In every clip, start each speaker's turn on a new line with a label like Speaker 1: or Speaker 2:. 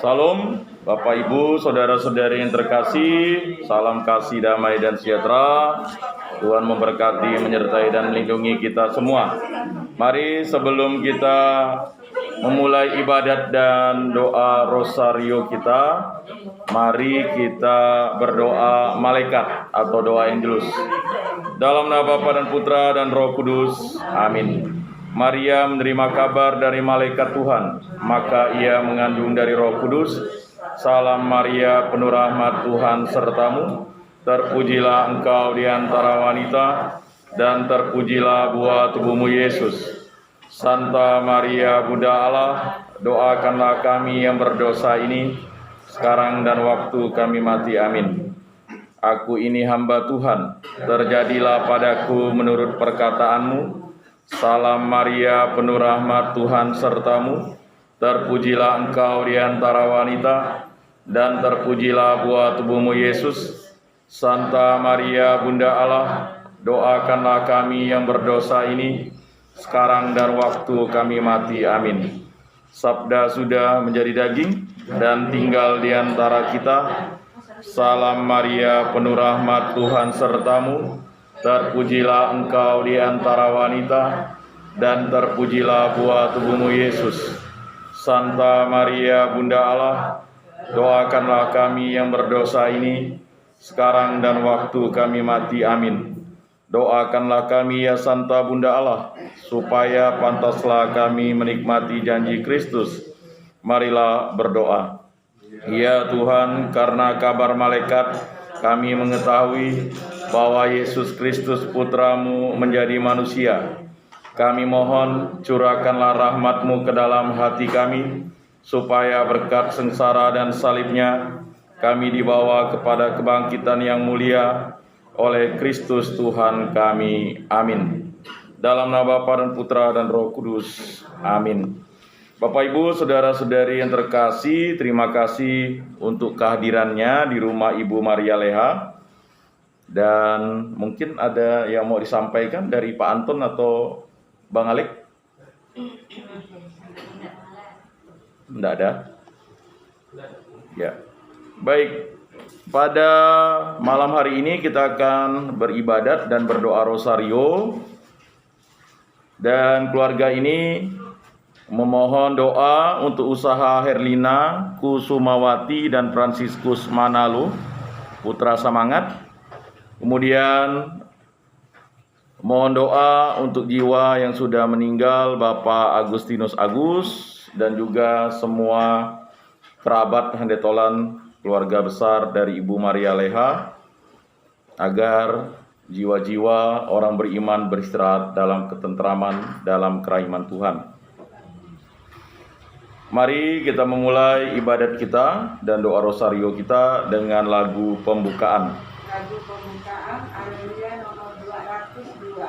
Speaker 1: Salam, Bapak Ibu, saudara-saudari yang terkasih, salam kasih, damai, dan sejahtera. Tuhan memberkati, menyertai, dan melindungi kita semua. Mari sebelum kita memulai ibadat dan doa rosario kita, mari kita berdoa malaikat atau doa angelus. Dalam nama Bapa dan Putra dan Roh Kudus, amin. Maria menerima kabar dari malaikat Tuhan, maka ia mengandung dari Roh Kudus. Salam Maria, penuh rahmat, Tuhan sertamu. Terpujilah engkau di antara wanita, dan terpujilah buah tubuhmu Yesus. Santa Maria, Bunda Allah, doakanlah kami yang berdosa ini, sekarang dan waktu kami mati. Amin. Aku ini hamba Tuhan, terjadilah padaku menurut perkataanmu. Salam Maria, penuh rahmat, Tuhan sertamu. Terpujilah engkau di antara wanita, dan terpujilah buah tubuhmu Yesus. Santa Maria, Bunda Allah, doakanlah kami yang berdosa ini, sekarang dan waktu kami mati. Amin. Sabda sudah menjadi daging dan tinggal di antara kita. Salam Maria, penuh rahmat, Tuhan sertamu. Terpujilah engkau di antara wanita, dan terpujilah buah tubuhmu Yesus. Santa Maria, Bunda Allah, doakanlah kami yang berdosa ini, sekarang dan waktu kami mati. Amin. Doakanlah kami ya Santa Bunda Allah, supaya pantaslah kami menikmati janji Kristus. Marilah berdoa. Ya Tuhan, karena kabar malaikat kami mengetahui bahwa Yesus Kristus Putramu menjadi manusia. Kami mohon curahkanlah rahmat-Mu ke dalam hati kami, supaya berkat sengsara dan salibnya kami dibawa kepada kebangkitan yang mulia oleh Kristus Tuhan kami. Amin. Dalam nama Bapa dan Putra dan Roh Kudus. Amin. Bapak Ibu, saudara-saudari yang terkasih, terima kasih untuk kehadirannya di rumah Ibu Maria Leha. Dan mungkin ada yang mau disampaikan dari Pak Anton atau Bang Alek? Tidak ada? Ya. Baik, pada malam hari ini kita akan beribadat dan berdoa rosario. Dan keluarga ini memohon doa untuk usaha Herlina Kusumawati dan Fransiskus Manalo, putra semangat. Kemudian mohon doa untuk jiwa yang sudah meninggal, Bapak Agustinus Agus, dan juga semua kerabat handetolan keluarga besar dari Ibu Maria Leha, agar jiwa-jiwa orang beriman beristirahat dalam ketentraman, dalam kerahman Tuhan. Mari kita memulai ibadat kita dan doa rosario kita dengan lagu pembukaan.
Speaker 2: Lagu pembukaan Alleluia nomor 202.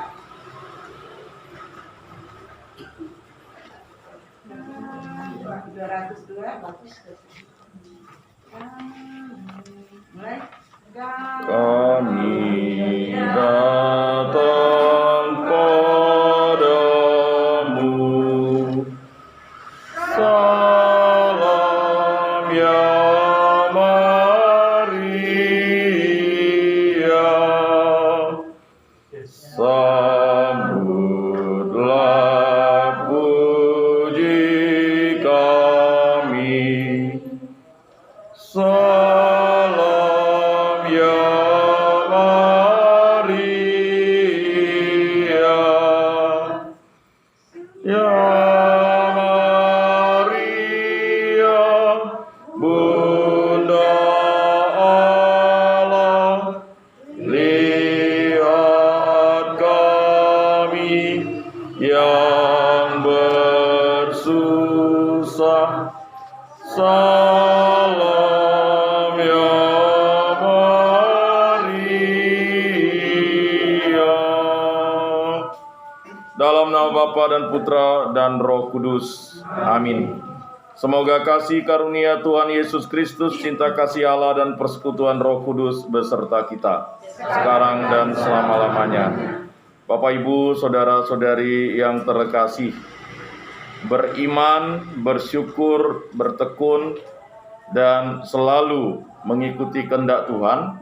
Speaker 2: Nah, 202 bagus. Mulai.
Speaker 1: Kami datang padamu. Salam ya Maria, sambutlah puji kami. Salam ya Maria, ya Bunda Allah, lihat kami yang bersusah. Salam ya Maria. Dalam nama Bapa dan Putra dan Roh Kudus. Amin. Semoga kasih karunia Tuhan Yesus Kristus, cinta kasih Allah, dan persekutuan Roh Kudus beserta kita, sekarang dan selama-lamanya. Bapak, Ibu, saudara-saudari yang terkasih, beriman, bersyukur, bertekun, dan selalu mengikuti kehendak Tuhan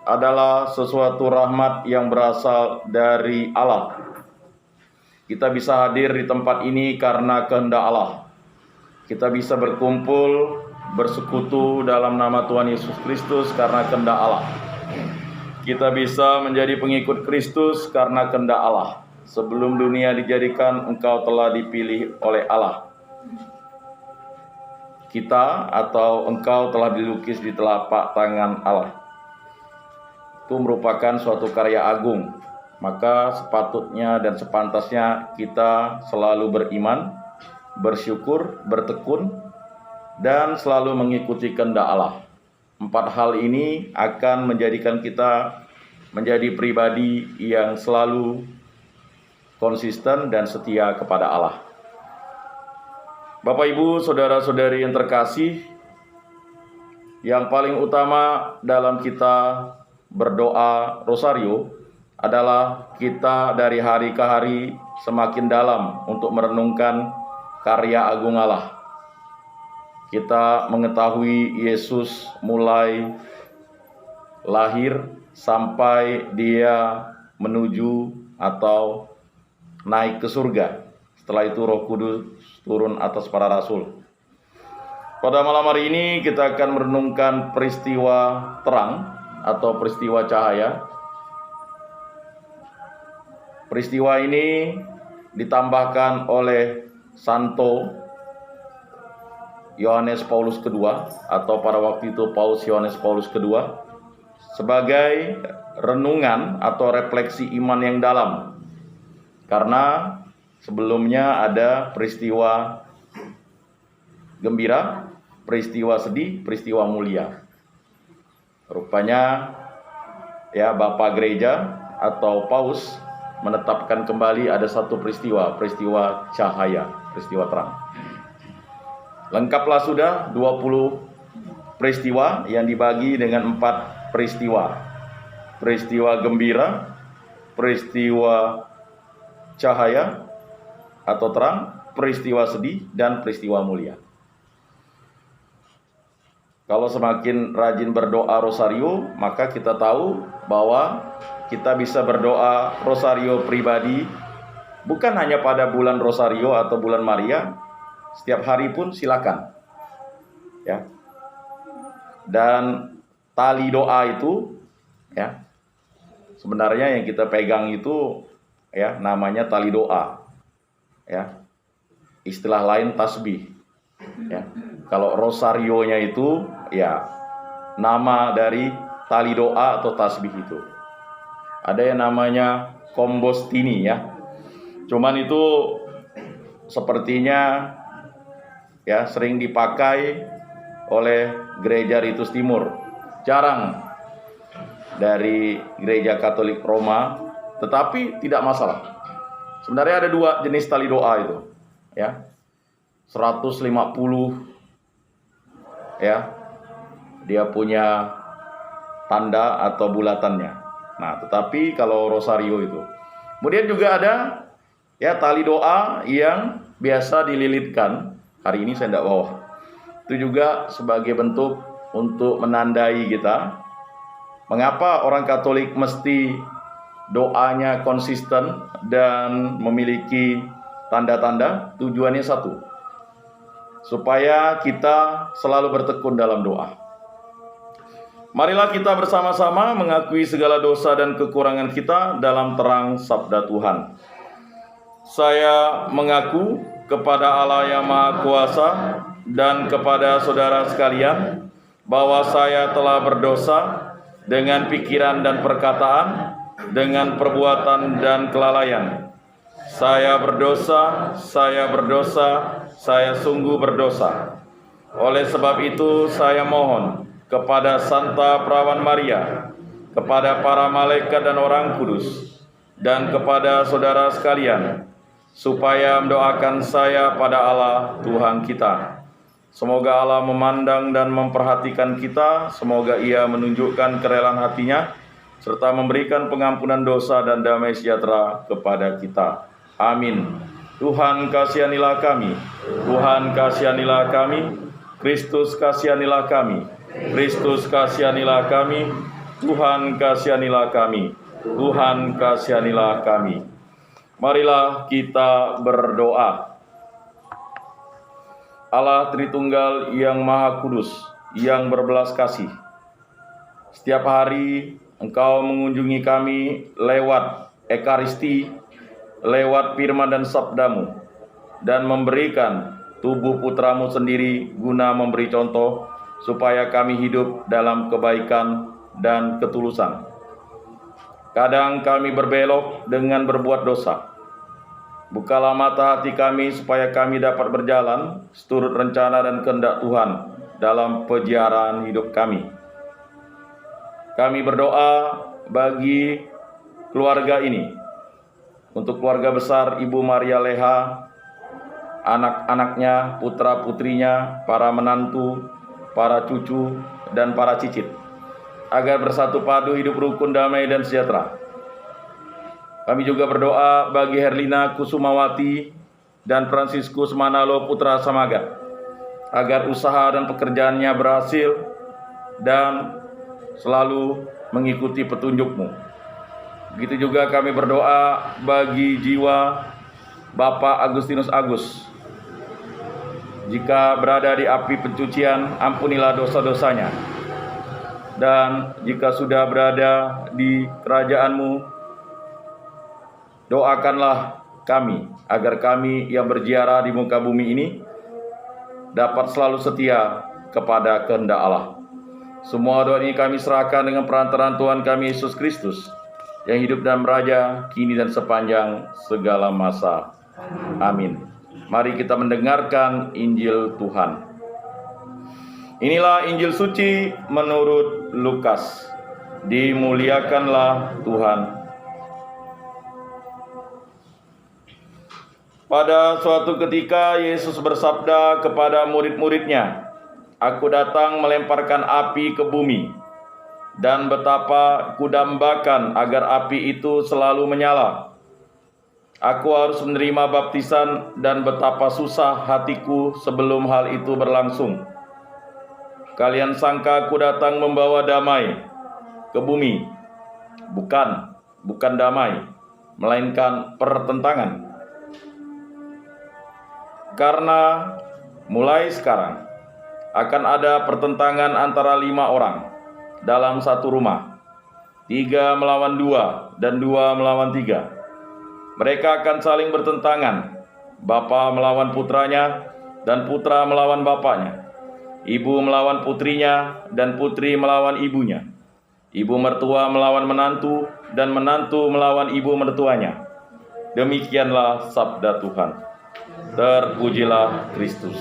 Speaker 1: adalah sesuatu rahmat yang berasal dari Allah. Kita bisa hadir di tempat ini karena kehendak Allah. Kita bisa berkumpul, bersekutu dalam nama Tuhan Yesus Kristus karena kehendak Allah. Kita bisa menjadi pengikut Kristus karena kehendak Allah. Sebelum dunia dijadikan, engkau telah dipilih oleh Allah. Kita atau engkau telah dilukis di telapak tangan Allah. Itu merupakan suatu karya agung. Maka sepatutnya dan sepantasnya kita selalu beriman, bersyukur, bertekun, dan selalu mengikuti kehendak Allah. 4 hal ini akan menjadikan kita menjadi pribadi yang selalu konsisten dan setia kepada Allah. Bapak, Ibu, saudara-saudari yang terkasih, yang paling utama dalam kita berdoa rosario adalah kita dari hari ke hari semakin dalam untuk merenungkan karya agung Allah. Kita mengetahui Yesus mulai lahir sampai dia menuju atau naik ke surga. Setelah itu Roh Kudus turun atas para rasul. Pada malam hari ini kita akan merenungkan peristiwa terang atau peristiwa cahaya. Peristiwa ini ditambahkan oleh Santo Yohanes Paulus II atau pada waktu itu Paus Yohanes Paulus II sebagai renungan atau refleksi iman yang dalam. Karena sebelumnya ada peristiwa gembira, peristiwa sedih, peristiwa mulia. Rupanya ya Bapak Gereja atau Paus menetapkan kembali ada satu peristiwa cahaya, peristiwa terang. Lengkaplah sudah 20 peristiwa yang dibagi dengan 4 peristiwa. Peristiwa gembira, peristiwa cahaya atau terang, peristiwa sedih, dan peristiwa mulia. Kalau semakin rajin berdoa rosario, maka kita tahu bahwa kita bisa berdoa rosario pribadi, bukan hanya pada bulan rosario atau bulan Maria, setiap hari pun silakan. Ya. Dan tali doa itu, ya, sebenarnya yang kita pegang itu, ya, namanya tali doa. Ya. Istilah lain tasbih. Ya. Kalau rosarionya itu, ya, nama dari tali doa atau tasbih itu. Ada yang namanya kombostini, ya. Cuman itu sepertinya ya sering dipakai oleh gereja Ritus Timur, jarang dari gereja Katolik Roma, tetapi tidak masalah. Sebenarnya ada 2 jenis tali doa itu, ya. 150 ya. Dia punya tanda atau bulatannya. Nah, tetapi kalau rosario itu. Kemudian juga ada ya tali doa yang biasa dililitkan. Hari ini saya tidak bawa. Itu juga sebagai bentuk untuk menandai kita. Mengapa orang Katolik mesti doanya konsisten dan memiliki tanda-tanda? Tujuannya satu, supaya kita selalu bertekun dalam doa. Marilah kita bersama-sama mengakui segala dosa dan kekurangan kita dalam terang sabda Tuhan. Saya mengaku kepada Allah yang Maha Kuasa dan kepada saudara sekalian bahwa saya telah berdosa dengan pikiran dan perkataan, dengan perbuatan dan kelalaian. Saya berdosa, saya sungguh berdosa. Oleh sebab itu saya mohon kepada Santa Perawan Maria, kepada para malaikat dan orang kudus, dan kepada saudara sekalian, supaya mendoakan saya pada Allah Tuhan kita. Semoga Allah memandang dan memperhatikan kita, semoga Ia menunjukkan kerelaan hatinya, serta memberikan pengampunan dosa dan damai sejahtera kepada kita. Amin. Tuhan kasihanilah kami, Tuhan kasihanilah kami, Kristus kasihanilah kami. Kristus kasihanilah kami. Tuhan kasihanilah kami. Tuhan kasihanilah kami. Marilah kita berdoa. Allah Tritunggal yang Maha Kudus, yang berbelas kasih, setiap hari Engkau mengunjungi kami lewat Ekaristi, lewat firman dan sabdamu, dan memberikan tubuh putramu sendiri guna memberi contoh, supaya kami hidup dalam kebaikan dan ketulusan. Kadang kami berbelok dengan berbuat dosa. Bukalah mata hati kami supaya kami dapat berjalan seturut rencana dan kehendak Tuhan dalam peziarahan hidup kami. Kami berdoa bagi keluarga ini, untuk keluarga besar Ibu Maria Leha, anak-anaknya, putra-putrinya, para menantu, para cucu, dan para cicit, agar bersatu padu hidup rukun, damai, dan sejahtera. Kami juga berdoa bagi Herlina Kusumawati dan Fransiskus Manalo Putra Samaga, agar usaha dan pekerjaannya berhasil dan selalu mengikuti petunjuk-Mu. Begitu juga kami berdoa bagi jiwa Bapak Agustinus Agus. Jika berada di api pencucian, ampunilah dosa-dosanya. Dan jika sudah berada di kerajaan-Mu, doakanlah kami, agar kami yang berziarah di muka bumi ini dapat selalu setia kepada kehendak Allah. Semua doa ini kami serahkan dengan perantaraan Tuhan kami Yesus Kristus, yang hidup dan meraja kini dan sepanjang segala masa. Amin. Mari kita mendengarkan Injil Tuhan. Inilah Injil suci menurut Lukas. Dimuliakanlah Tuhan. Pada suatu ketika Yesus bersabda kepada murid-muridnya, "Aku datang melemparkan api ke bumi, dan betapa kudambakan agar api itu selalu menyala. Aku harus menerima baptisan, dan betapa susah hatiku sebelum hal itu berlangsung. Kalian sangka aku datang membawa damai ke bumi? Bukan damai, melainkan pertentangan. Karena mulai sekarang akan ada pertentangan antara 5 orang dalam satu rumah, 3 melawan 2, dan 2 melawan 3. Mereka akan saling bertentangan, bapa melawan putranya, dan putra melawan bapaknya, ibu melawan putrinya, dan putri melawan ibunya, ibu mertua melawan menantu, dan menantu melawan ibu mertuanya. Demikianlah sabda Tuhan. Terpujilah Kristus."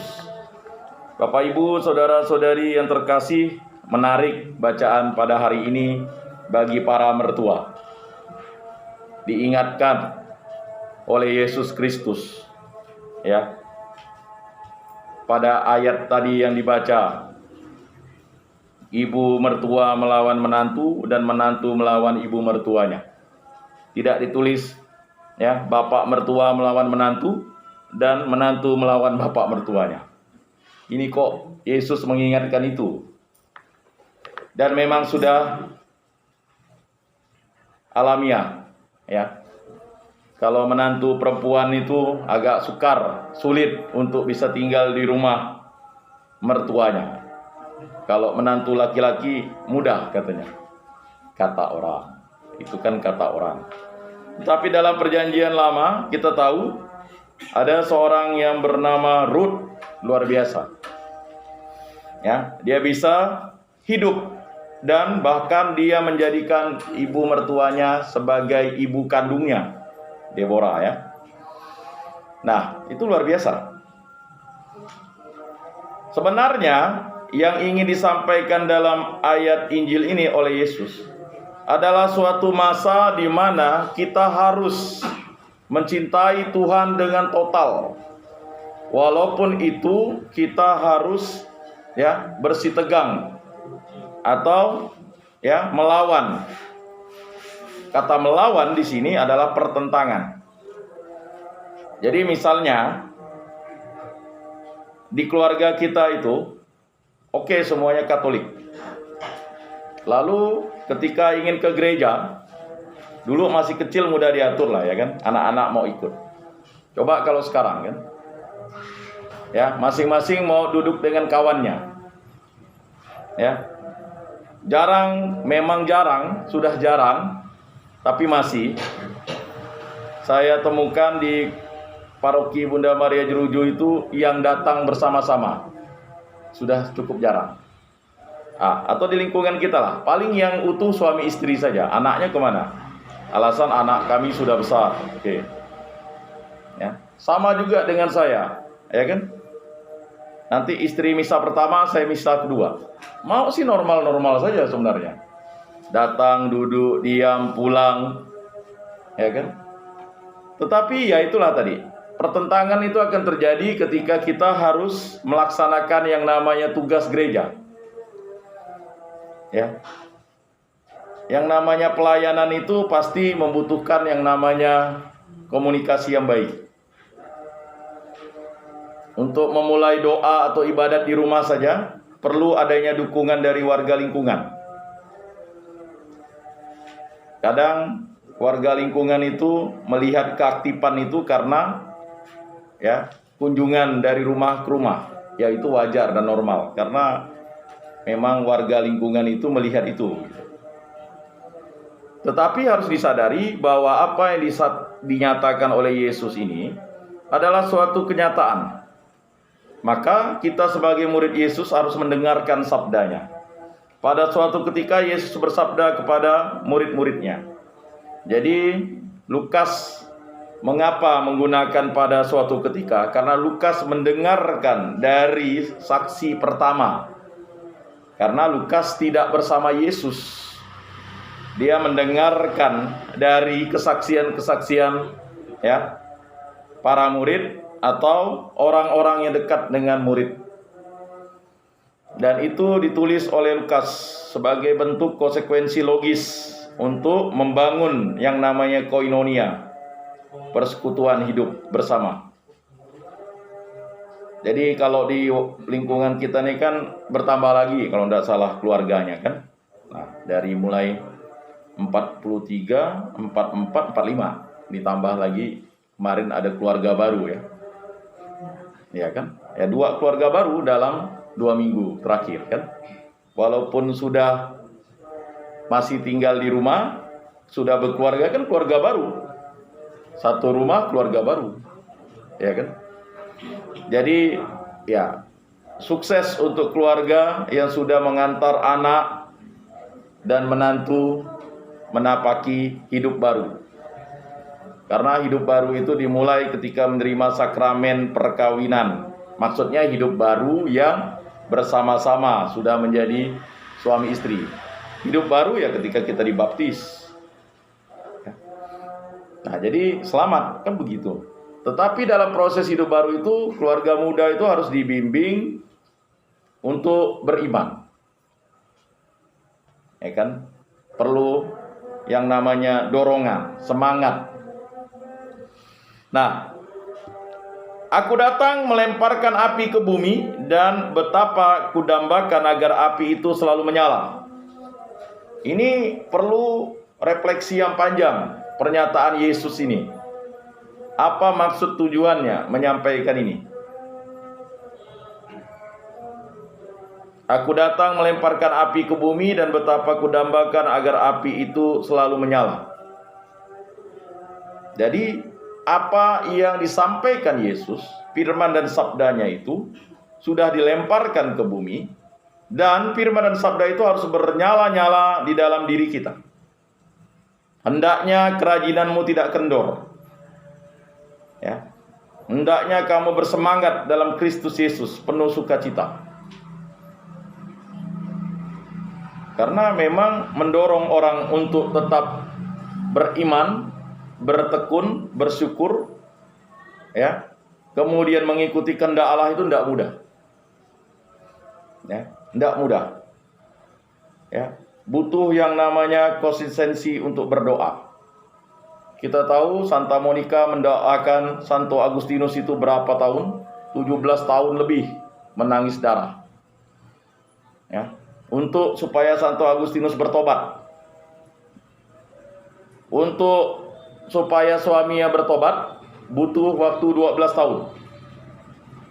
Speaker 1: Bapak, Ibu, saudara-saudari yang terkasih, menarik bacaan pada hari ini bagi para mertua. Diingatkan oleh Yesus Kristus, ya, pada ayat tadi yang dibaca, ibu mertua melawan menantu dan menantu melawan ibu mertuanya. Tidak ditulis, ya, bapak mertua melawan menantu dan menantu melawan bapak mertuanya. Ini kok Yesus mengingatkan itu. Dan memang sudah alamiah, ya. Kalau menantu perempuan itu agak sulit untuk bisa tinggal di rumah mertuanya. Kalau menantu laki-laki mudah katanya. Kata orang. Itu kan kata orang. Tapi dalam perjanjian lama kita tahu ada seorang yang bernama Ruth, luar biasa. Ya, dia bisa hidup, dan bahkan dia menjadikan ibu mertuanya sebagai ibu kandungnya, Deborah, ya. Nah, itu luar biasa. Sebenarnya yang ingin disampaikan dalam ayat Injil ini oleh Yesus adalah suatu masa di mana kita harus mencintai Tuhan dengan total. Walaupun itu kita harus, ya, bersitegang atau, ya, melawan. Kata melawan di sini adalah pertentangan. Jadi misalnya di keluarga kita itu oke, semuanya Katolik. Lalu ketika ingin ke gereja, dulu masih kecil mudah diatur lah ya kan, anak-anak mau ikut. Coba kalau sekarang kan, ya masing-masing mau duduk dengan kawannya, ya memang jarang, sudah jarang, tapi masih saya temukan di paroki Bunda Maria Jerujo itu yang datang bersama-sama sudah cukup jarang. Atau di lingkungan kita lah, paling yang utuh suami istri saja, anaknya kemana? Alasan anak kami sudah besar. Oke. Ya, sama juga dengan saya, ya kan? Nanti istri misa pertama, saya misa kedua. Mau sih normal-normal saja sebenarnya. Datang, duduk, diam, pulang, ya kan? Tetapi ya itulah tadi, pertentangan itu akan terjadi ketika kita harus melaksanakan yang namanya tugas gereja. Ya. Yang namanya pelayanan itu pasti membutuhkan yang namanya komunikasi yang baik. Untuk memulai doa atau ibadat di rumah saja perlu adanya dukungan dari warga lingkungan. Kadang warga lingkungan itu melihat keaktifan itu karena ya kunjungan dari rumah ke rumah, ya itu wajar dan normal karena memang warga lingkungan itu melihat itu. Tetapi harus disadari bahwa apa yang dinyatakan oleh Yesus ini adalah suatu kenyataan. Maka kita sebagai murid Yesus harus mendengarkan sabdanya. Pada suatu ketika Yesus bersabda kepada murid-muridnya. Jadi Lukas mengapa menggunakan pada suatu ketika? Karena Lukas mendengarkan dari saksi pertama. Karena Lukas tidak bersama Yesus. Dia mendengarkan dari kesaksian-kesaksian ya para murid atau orang-orang yang dekat dengan murid. Dan itu ditulis oleh Lukas sebagai bentuk konsekuensi logis untuk membangun yang namanya koinonia, persekutuan hidup bersama. Jadi kalau di lingkungan kita ini kan bertambah lagi kalau tidak salah keluarganya kan. Nah, dari mulai 43, 44, 45 ditambah lagi kemarin ada keluarga baru ya. Ya kan? Ya 2 keluarga baru dalam 2 minggu terakhir kan. Walaupun sudah masih tinggal di rumah, sudah berkeluarga kan keluarga baru. Satu rumah keluarga baru. Ya kan? Jadi ya sukses untuk keluarga yang sudah mengantar anak dan menantu menapaki hidup baru. Karena hidup baru itu dimulai ketika menerima sakramen perkawinan. Maksudnya hidup baru yang bersama-sama sudah menjadi suami istri. Hidup baru ya ketika kita dibaptis. Nah, jadi selamat kan begitu. Tetapi dalam proses hidup baru itu keluarga muda itu harus dibimbing untuk beriman. Ya kan? Perlu yang namanya dorongan, semangat. Nah, aku datang melemparkan api ke bumi dan betapa kudambakan agar api itu selalu menyala. Ini perlu refleksi yang panjang pernyataan Yesus ini. Apa maksud tujuannya menyampaikan ini? Aku datang melemparkan api ke bumi dan betapa kudambakan agar api itu selalu menyala. Jadi apa yang disampaikan Yesus, firman dan sabdanya itu sudah dilemparkan ke bumi, dan firman dan sabda itu harus bernyala-nyala di dalam diri kita. Hendaknya kerajinanmu tidak kendor. Ya. Hendaknya kamu bersemangat dalam Kristus Yesus, penuh sukacita. Karena memang mendorong orang untuk tetap beriman, bertekun, bersyukur, ya, kemudian mengikuti kehendak Allah itu tidak mudah, ya, tidak mudah, ya, butuh yang namanya konsistensi untuk berdoa. Kita tahu Santa Monica mendoakan Santo Agustinus itu berapa tahun? 17 tahun lebih menangis darah. ya, untuk supaya Santo Agustinus bertobat. Untuk supaya suaminya bertobat butuh waktu 12 tahun.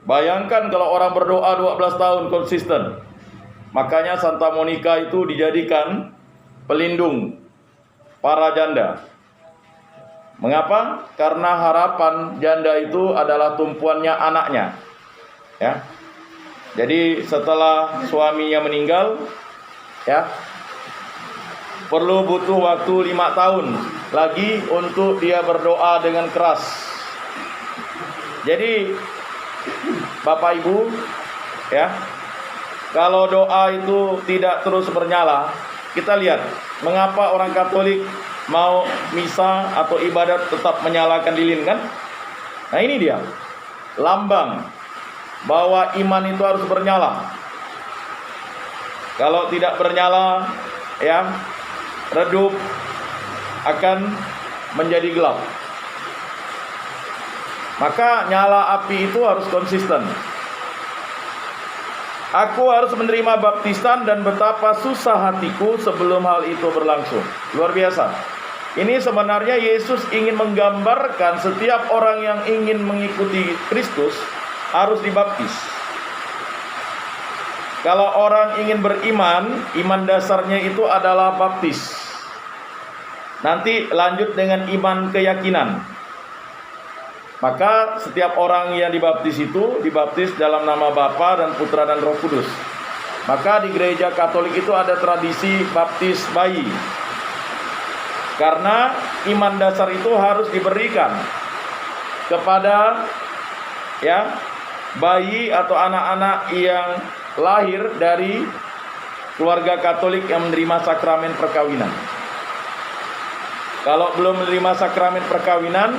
Speaker 1: Bayangkan kalau orang berdoa 12 tahun konsisten. Makanya Santa Monica itu dijadikan pelindung para janda. Mengapa? Karena harapan janda itu adalah tumpuannya anaknya. Ya. Jadi setelah suaminya meninggal, ya, perlu butuh waktu 5 tahun lagi untuk dia berdoa dengan keras. Jadi Bapak Ibu, ya, kalau doa itu tidak terus bernyala, kita lihat mengapa orang Katolik mau misa atau ibadat tetap menyalakan lilin, kan? Nah, ini dia lambang bahwa iman itu harus bernyala. Kalau tidak bernyala, ya, redup, akan menjadi gelap. Maka nyala api itu harus konsisten. Aku harus menerima baptisan dan betapa susah hatiku sebelum hal itu berlangsung. Luar biasa. Ini sebenarnya Yesus ingin menggambarkan setiap orang yang ingin mengikuti Kristus harus dibaptis. Kalau orang ingin beriman, iman dasarnya itu adalah baptis. Nanti lanjut dengan iman keyakinan. Maka setiap orang yang dibaptis itu dibaptis dalam nama Bapa dan Putra dan Roh Kudus. Maka di gereja Katolik itu ada tradisi baptis bayi. Karena iman dasar itu harus diberikan kepada, ya, bayi atau anak-anak yang lahir dari keluarga Katolik yang menerima sakramen perkawinan. Kalau belum menerima sakramen perkawinan,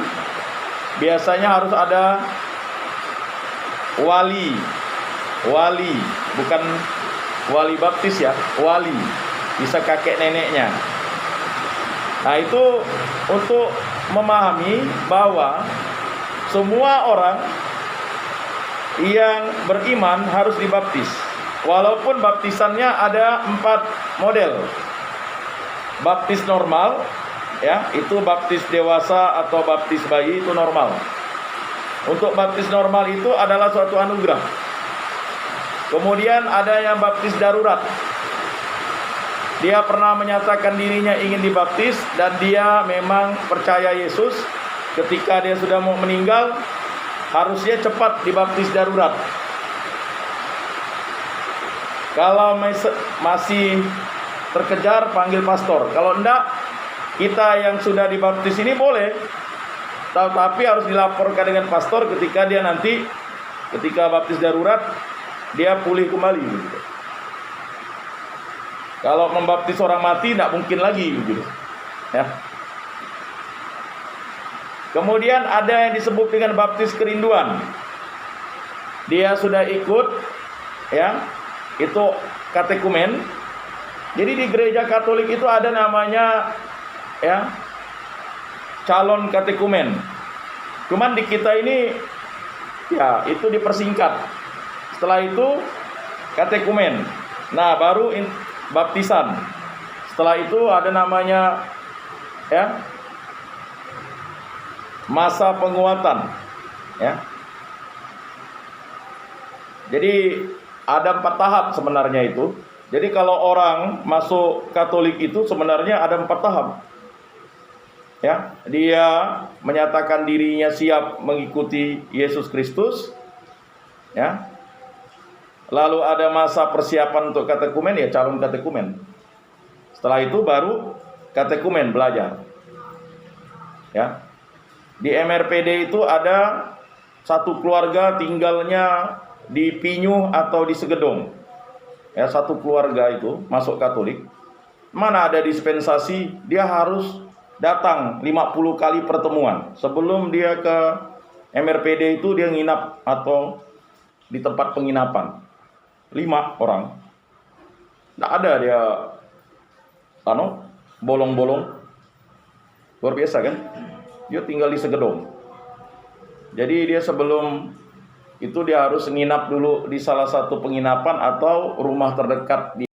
Speaker 1: biasanya harus ada wali, bukan wali baptis, ya, wali, bisa kakek neneknya. Nah, itu untuk memahami bahwa semua orang yang beriman harus dibaptis. Walaupun baptisannya ada 4 model. Baptis normal, ya, itu baptis dewasa atau baptis bayi, itu normal. Untuk baptis normal itu adalah suatu anugerah. Kemudian ada yang baptis darurat. Dia pernah menyatakan dirinya ingin dibaptis dan dia memang percaya Yesus. Ketika dia sudah mau meninggal, harusnya cepat dibaptis darurat. Kalau masih terkejar, panggil pastor. Kalau enggak, kita yang sudah dibaptis ini boleh, tapi harus dilaporkan dengan pastor ketika dia nanti, ketika baptis darurat, dia pulih kembali, gitu. Kalau membaptis orang mati tidak mungkin lagi, gitu, ya. Kemudian ada yang disebut dengan baptis kerinduan. Dia sudah ikut, ya, itu katekumen. Jadi di gereja Katolik itu ada namanya, ya, calon katekumen. Cuman di kita ini, ya, itu dipersingkat. Setelah itu katekumen. Nah, baru baptisan. Setelah itu ada namanya, ya, masa penguatan, ya. Jadi ada 4 tahap sebenarnya itu. Jadi kalau orang masuk Katolik itu sebenarnya ada 4 tahap. Ya, dia menyatakan dirinya siap mengikuti Yesus Kristus, ya. Lalu ada masa persiapan untuk katekumen, ya, calon katekumen. Setelah itu baru katekumen, belajar. Ya. Di MRPD itu ada satu keluarga tinggalnya di Pinyuh atau di Segedong. Ya, satu keluarga itu masuk Katolik. Mana ada dispensasi, dia harus datang 50 kali pertemuan. Sebelum dia ke MRPD itu dia nginap atau di tempat penginapan. 5 orang. Nggak ada dia bolong-bolong. Luar biasa kan? Dia tinggal di Segedong. Jadi dia sebelum itu dia harus nginap dulu di salah satu penginapan atau rumah terdekat di